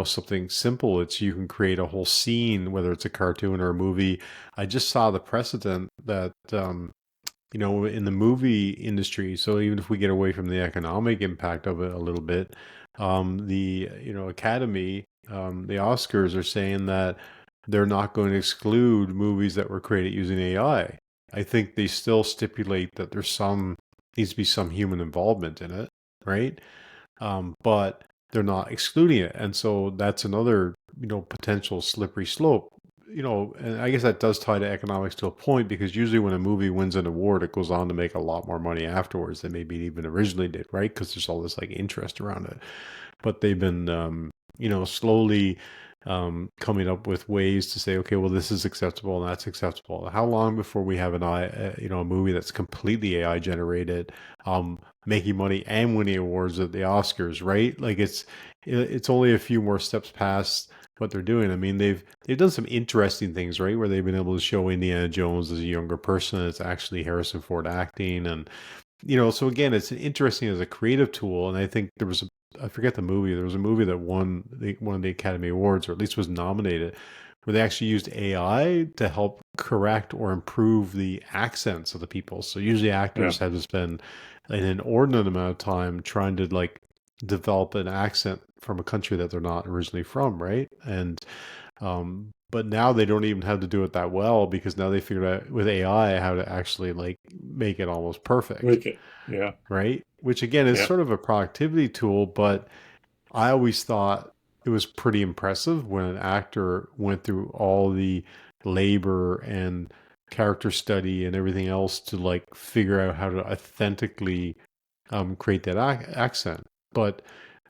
something simple. It's you can create a whole scene, whether it's a cartoon or a movie. I just saw the precedent that in the movie industry. So even if we get away from the economic impact of it a little bit, the Academy, the Oscars are saying that they're not going to exclude movies that were created using AI. I think they still stipulate that needs to be some human involvement in it, right? But they're not excluding it. And so that's another, potential slippery slope. And I guess that does tie to economics to a point, because usually when a movie wins an award, it goes on to make a lot more money afterwards than maybe it even originally did, right? Because there's all this like interest around it. But they've been, slowly coming up with ways to say, okay, well, this is acceptable and that's acceptable. How long before we have a movie that's completely AI generated, making money and winning awards at the Oscars, right? Like it's only a few more steps past what they're doing. I mean, they've done some interesting things, right? Where they've been able to show Indiana Jones as a younger person. It's actually Harrison Ford acting, and so again, it's interesting as a creative tool. And I think I forget the movie. There was a movie that won one of the Academy Awards, or at least was nominated, where they actually used AI to help correct or improve the accents of the people. So usually actors have to spend an inordinate amount of time trying to like develop an accent from a country that they're not originally from, right? And but now they don't even have to do it that well, because now they figured out with AI how to actually like make it almost perfect. Make it. Yeah. Right? Which again is sort of a productivity tool, but I always thought it was pretty impressive when an actor went through all the labor and character study and everything else to like figure out how to authentically create that accent. But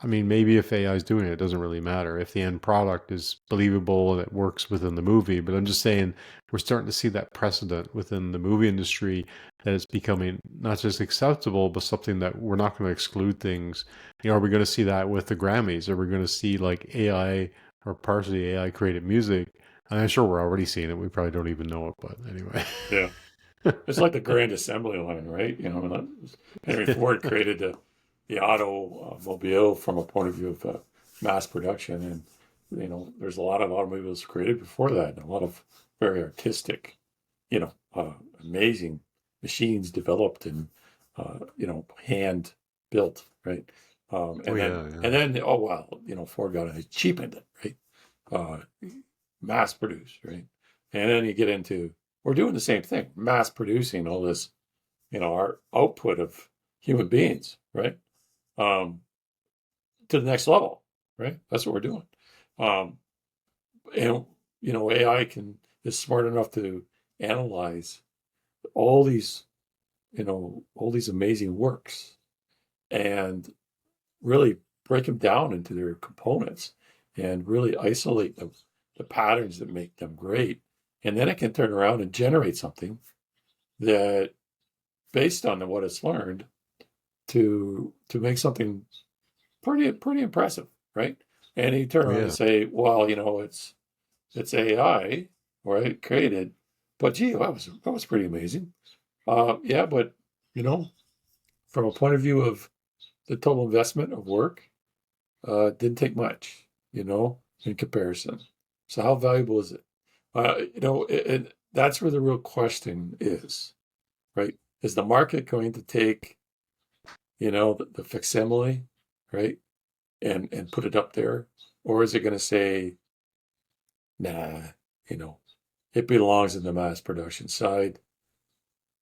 I mean, maybe if AI is doing it, it doesn't really matter if the end product is believable and it works within the movie. But I'm just saying we're starting to see that precedent within the movie industry, that it's becoming not just acceptable, but something that we're not going to exclude things. Are we going to see that with the Grammys? Are we going to see like AI or partially AI created music? And I'm sure we're already seeing it. We probably don't even know it, but anyway. Yeah. It's like the grand assembly line, right? Henry Ford created the automobile from a point of view of mass production. And, there's a lot of automobiles created before that, and a lot of very artistic, amazing machines developed and, hand built, right? Ford got it, cheapened it, right? Mass produced, right? And then you get into, we're doing the same thing, mass producing all this, our output of human beings, right? To the next level, right? That's what we're doing. And, AI is smart enough to analyze all these, all these amazing works and really break them down into their components and really isolate the patterns that make them great. And then it can turn around and generate something that, based on what it's learned, to make something pretty impressive, right? And you turn around and say, well, it's AI, right, created, but gee, that was pretty amazing. Yeah, but from a point of view of the total investment of work, didn't take much, in comparison. So how valuable is it? And that's where the real question is, right? Is the market going to take, the facsimile, right, and put it up there, or is it going to say, nah, it belongs in the mass production side,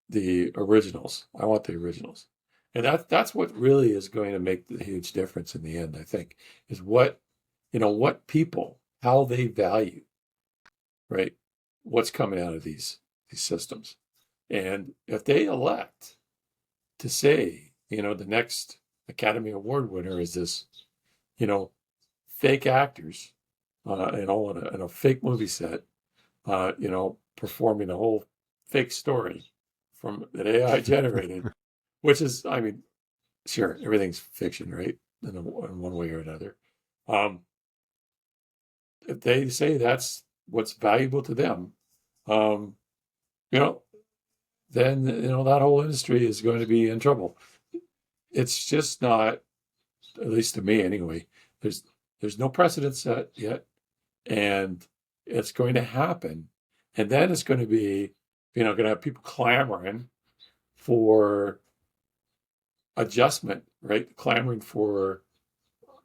the originals. I want the originals. And that's what really is going to make the huge difference in the end, I think, is what people, how they value, right, what's coming out of these systems. And if they elect to say, the next Academy Award winner is this, fake actors, in a fake movie set, performing a whole fake story from that AI generated, which is, I mean, sure, everything's fiction, right? In one way or another. If they say that's what's valuable to them, then that whole industry is going to be in trouble. It's just not, at least to me anyway. There's no precedent set yet, and it's going to happen, and then it's going to be, going to have people clamoring for adjustment, right? Clamoring for,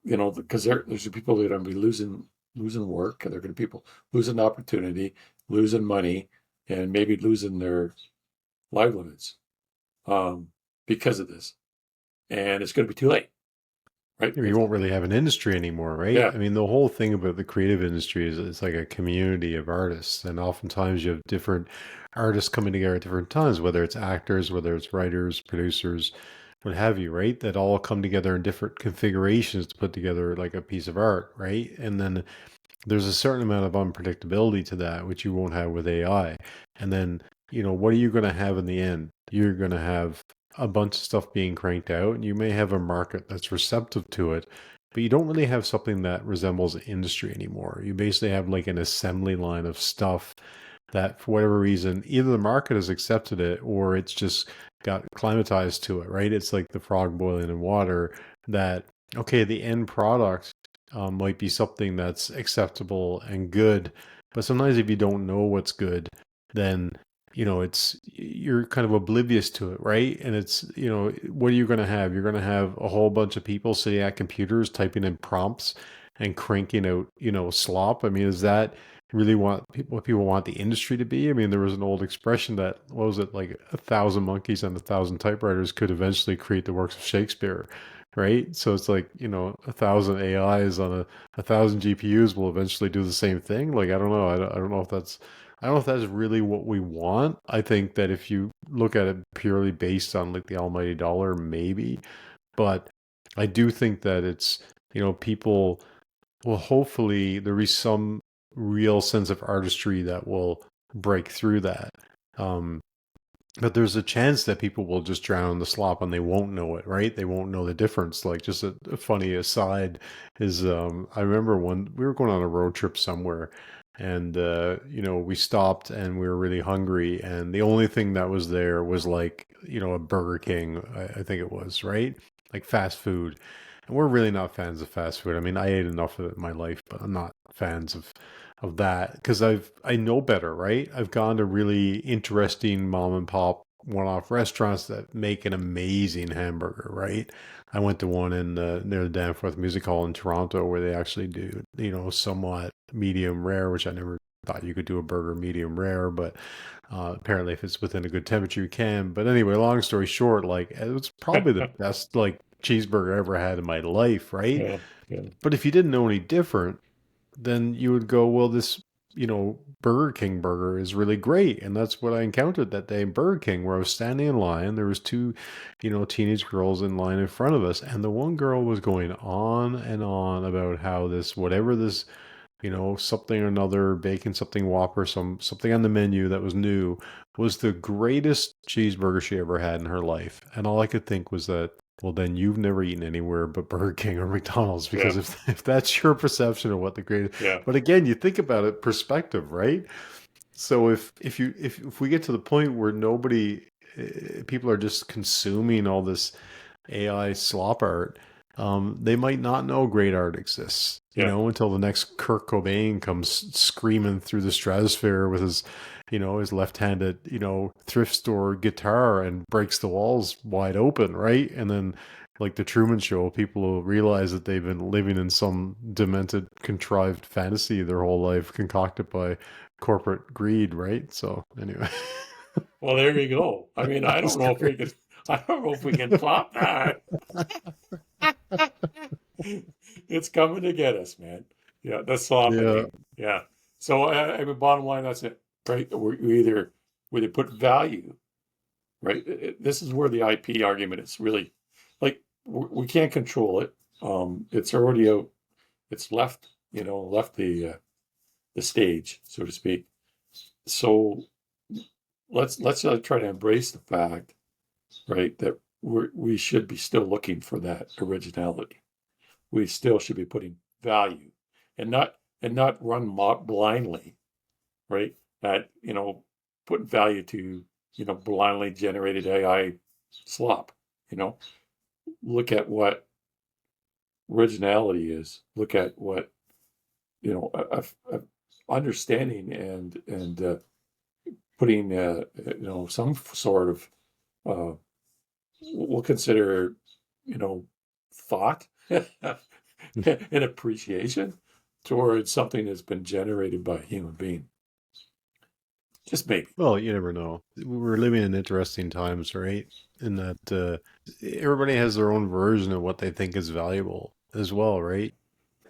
because there's people that are going to be losing work, and there are going to be people losing opportunity, losing money, and maybe losing their livelihoods because of this. And it's going to be too late, right? You won't really have an industry anymore, right? Yeah. I mean, the whole thing about the creative industry is it's like a community of artists, and oftentimes you have different artists coming together at different times, whether it's actors, whether it's writers, producers, what have you, right? That all come together in different configurations to put together like a piece of art, right? And then there's a certain amount of unpredictability to that, which you won't have with AI. And then, what are you going to have in the end? You're going to have a bunch of stuff being cranked out, and you may have a market that's receptive to it, but you don't really have something that resembles industry anymore. You basically have like an assembly line of stuff that, for whatever reason, either the market has accepted it or it's just got climatized to it, right? It's like the frog boiling in water that, okay, the end product might be something that's acceptable and good. But sometimes if you don't know what's good, then you're kind of oblivious to it, right? And it's what are you going to have? You're going to have a whole bunch of people sitting at computers typing in prompts and cranking out slop. I mean, is that really what people want the industry to be? I mean, there was an old expression that, what was it, like 1,000 monkeys and 1,000 typewriters could eventually create the works of Shakespeare, right? So it's like 1,000 AIs on a 1,000 GPUs will eventually do the same thing. Like, I don't know. I don't know if that's really what we want. I think that if you look at it purely based on like the almighty dollar, maybe, but I do think that it's people will, hopefully there be some real sense of artistry that will break through that. Um, but there's a chance that people will just drown in the slop and they won't know it, right? They won't know the difference. Like, just a funny aside is, I remember when we were going on a road trip somewhere, and we stopped and we were really hungry, and the only thing that was there was like a Burger King, I think it was, right? Like fast food. And we're really not fans of fast food. I mean, I ate enough of it in my life, but I'm not fans of that because I know better, right? I've gone to really interesting mom and pop one-off restaurants that make an amazing hamburger, right? I went to one in near the Danforth Music Hall in Toronto where they actually do, somewhat medium rare, which I never thought you could do a burger medium rare, but apparently if it's within a good temperature you can. But anyway, long story short, like, it was probably the best like cheeseburger I ever had in my life, right? Yeah. Yeah. But if you didn't know any different, then you would go, well, this, Burger King burger is really great. And that's what I encountered that day in Burger King, where I was standing in line. There was two, teenage girls in line in front of us. And the one girl was going on and on about how this, whatever this, something or another, bacon something Whopper, something on the menu that was new, was the greatest cheeseburger she ever had in her life. And all I could think was that, well, then you've never eaten anywhere but Burger King or McDonald's, because Yeah. if that's your perception of what the greatest, Yeah. but again, you think about it, perspective, right? So if we get to the point where people are just consuming all this AI slop art, they might not know great art exists, Yeah. until the next Kurt Cobain comes screaming through the stratosphere with his, his left-handed, thrift store guitar and breaks the walls wide open, right? And then, like the Truman Show, people will realize that they've been living in some demented, contrived fantasy their whole life, concocted by corporate greed, right? So anyway. Well, there you go. I mean, I That's don't know if we great. can. I don't know if we can top that. It's coming to get us, man. Yeah, the Yeah. softening. Yeah. So, I mean, bottom line, that's it, right? We either put value, right? This is where the IP argument is really, like, we can't control it. It's already out. It's left, left the stage, so to speak. So let's try to embrace the fact, right, that we should be still looking for that originality. We still should be putting value, and not run blindly, right? At putting value to blindly generated AI slop. You know, look at what originality is. Look at what a understanding and putting some sort of we'll consider thought and appreciation towards something that's been generated by a human being. Just maybe. Well, you never know. We're living in interesting times, right? In that everybody has their own version of what they think is valuable as well, right?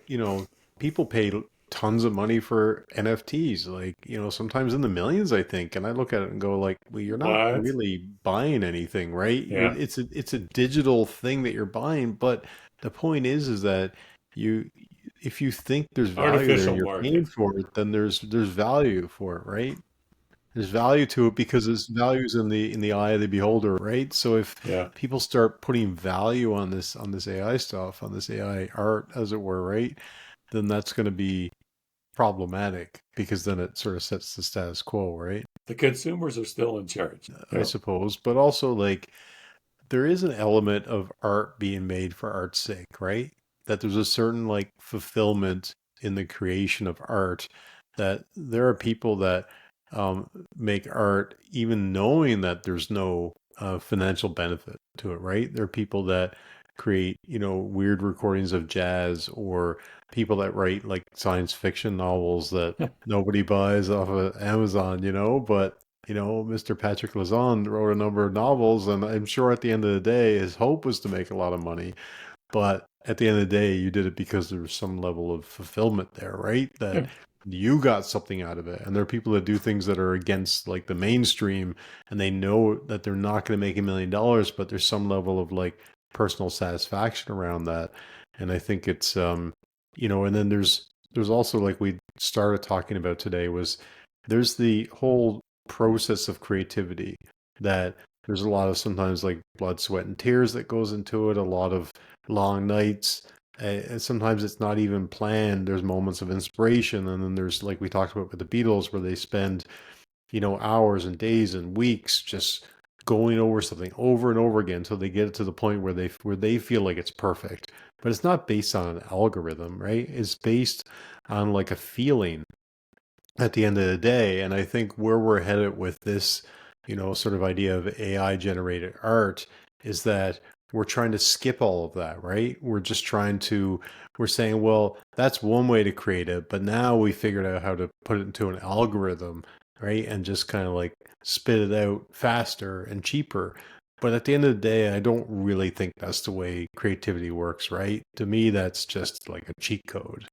You know, people pay tons of money for NFTs, like, sometimes in the millions, I think. And I look at it and go like, well, you're not What? really buying anything, right? Yeah. It's a digital thing that you're buying, but the point is that you if you think there's value there and Artificial you're paying market. for it, then there's value for it, right? There's value to it because there's values in the eye of the beholder, right? So if Yeah. people start putting value on this AI stuff, on this AI art, as it were, right, then that's going to be problematic because then it sort of sets the status quo, right? The consumers are still in charge. I Yeah. suppose, but also like there is an element of art being made for art's sake, right? That there's a certain like fulfillment in the creation of art, that there are people that make art even knowing that there's no financial benefit to it, right? There are people that create, weird recordings of jazz, or people that write like science fiction novels that nobody buys off of Amazon, but Mr. Patrick Lauzon wrote a number of novels, and I'm sure at the end of the day, his hope was to make a lot of money. But at the end of the day, you did it because there was some level of fulfillment there, right? That Yeah. you got something out of it. And there are people that do things that are against like the mainstream, and they know that they're not going to make $1 million, but there's some level of like personal satisfaction around that. And I think it's, and then there's also, like we started talking about today, was there's the whole process of creativity, that there's a lot of sometimes like blood, sweat, and tears that goes into it, a lot of long nights. And sometimes it's not even planned. There's moments of inspiration. And then there's, like we talked about with the Beatles, where they spend, hours and days and weeks just going over something over and over again until they get it to the point where they feel like it's perfect. But it's not based on an algorithm, right? It's based on like a feeling at the end of the day. And I think where we're headed with this, sort of idea of AI generated art, is that we're trying to skip all of that, right? We're saying, well, that's one way to create it, but now we figured out how to put it into an algorithm, right? And just kind of like spit it out faster and cheaper. But at the end of the day, I don't really think that's the way creativity works, right? To me, that's just like a cheat code.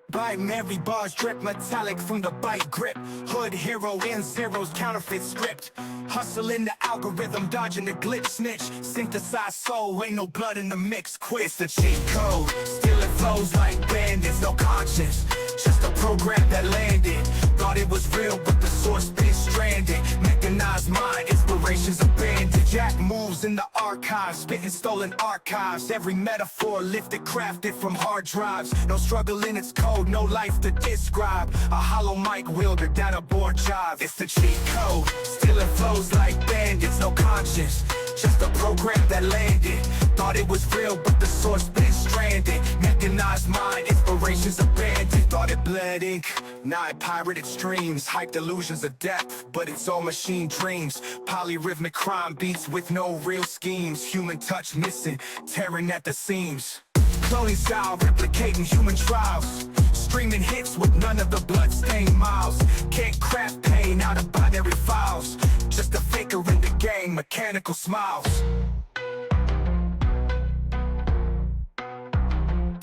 By Mary bars drip metallic from the bite grip. Hood hero in zeros, counterfeit script. Hustling the algorithm, dodging the glitch snitch. Synthesized soul, ain't no blood in the mix. Quit, it's the cheat code. Stealing flows like bandits, no conscience. Just a program that landed. Thought it was real, but the source been stranded. Mechanized mind, inspirations abandoned. Jack moves in the archives, spitting stolen archives. Every metaphor lifted, crafted from hard drives. No struggle in its code, no life to describe. A hollow mic wielder, data board jive. It's the cheat code, stealing flows like bandits, no conscience. Just a program that landed. Thought it was real, but the source been stranded. Mechanized mind, inspirations abandoned. Thought it bled ink, now it pirated streams. Hyped illusions of depth, but it's all machine dreams. Polyrhythmic crime beats with no real schemes. Human touch missing, tearing at the seams. Cloning style, replicating human trials. Streaming hits with none of the blood-stained miles. Can't craft pain out of binary files. Just a faker in the game, mechanical smiles.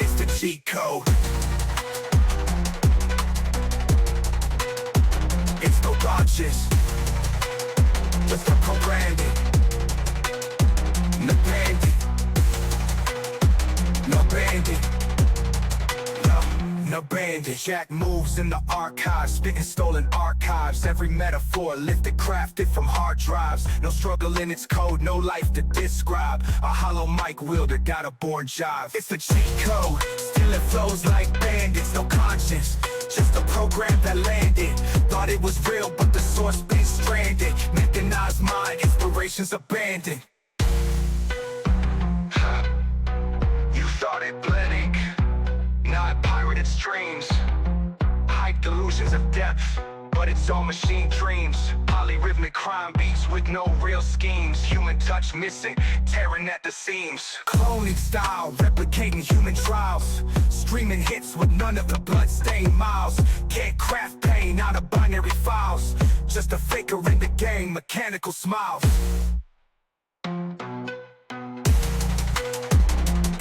It's the cheat code. It's no dodges. Just a co-branded. No bandit. No bandit. No bandit. Jack moves in the archives, spitting stolen archives. Every metaphor lifted, crafted from hard drives. No struggle in its code, no life to describe. A hollow mic wielder, data born jive. It's the cheat code, stealing flows like bandits. No conscience, just a program that landed. Thought it was real, but the source been stranded. Mechanized mind, inspirations abandoned. You thought it bled ink, now it pirated streams. Hyped illusions of depth, but it's all machine dreams. Polyrhythmic crime beats with no real schemes. Human touch missing, tearing at the seams. Cloning style, replicating human trials. Streaming hits with none of the bloodstained miles. Can't craft pain out of binary files. Just a faker in the game, mechanical smiles.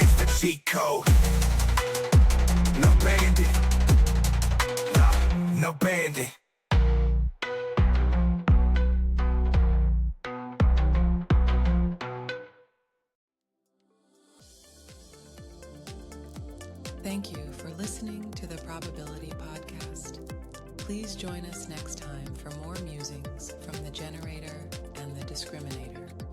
It's the cheat code. No bandit. No bandit. Thank you for listening to the Probability Podcast. Please join us next time for more musings from the generator and the discriminator.